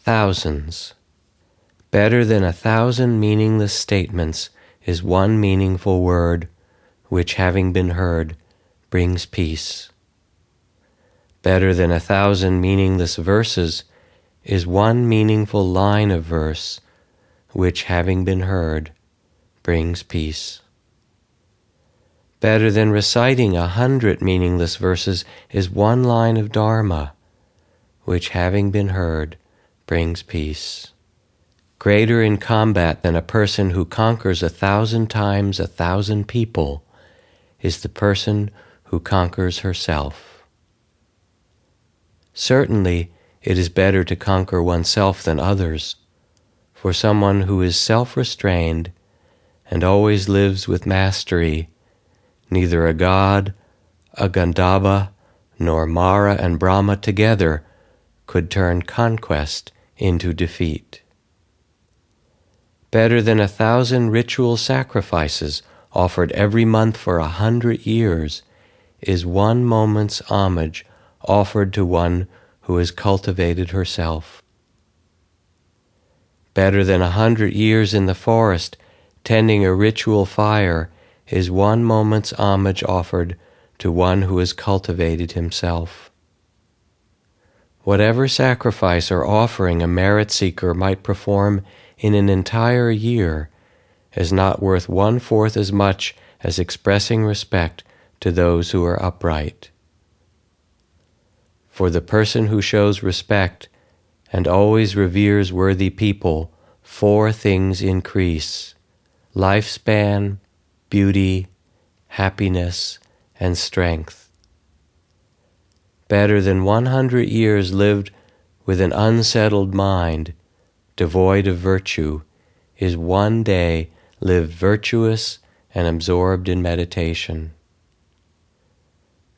Thousands. Better than 1,000 meaningless statements is one meaningful word, which, having been heard, brings peace. Better than 1,000 meaningless verses is one meaningful line of verse, which, having been heard, brings peace. Better than reciting 100 meaningless verses is one line of Dharma, which, having been heard, brings peace. Greater in combat than a person who conquers 1,000 times 1,000 people is the person who conquers herself. Certainly, it is better to conquer oneself than others, for someone who is self-restrained and always lives with mastery, neither a god, a gandhabba, nor Mara and Brahma together could turn conquest into defeat. Better than 1,000 ritual sacrifices offered every month for 100 years is one moment's homage offered to one who has cultivated herself. Better than 100 years in the forest tending a ritual fire is one moment's homage offered to one who has cultivated himself. Whatever sacrifice or offering a merit seeker might perform in an entire year is not worth 1/4 as much as expressing respect to those who are upright. For the person who shows respect and always reveres worthy people, 4 things increase: lifespan, beauty, happiness, and strength. Better than 100 years lived with an unsettled mind, devoid of virtue, is one day lived virtuous and absorbed in meditation.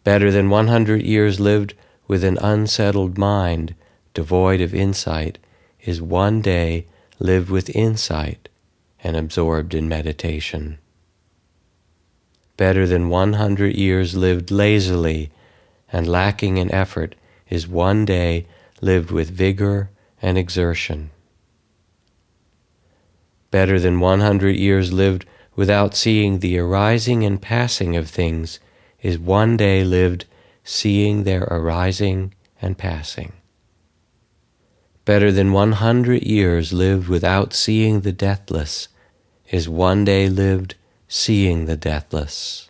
Better than 100 years lived with an unsettled mind, devoid of insight, is one day lived with insight and absorbed in meditation. Better than 100 years lived lazily and lacking in effort is one day lived with vigor and exertion. Better than 100 years lived without seeing the arising and passing of things is one day lived seeing their arising and passing. Better than 100 years lived without seeing the deathless is one day lived seeing the deathless.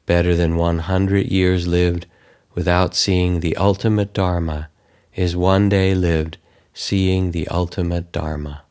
Better than 100 years lived without seeing the ultimate Dharma is one day lived seeing the ultimate Dharma.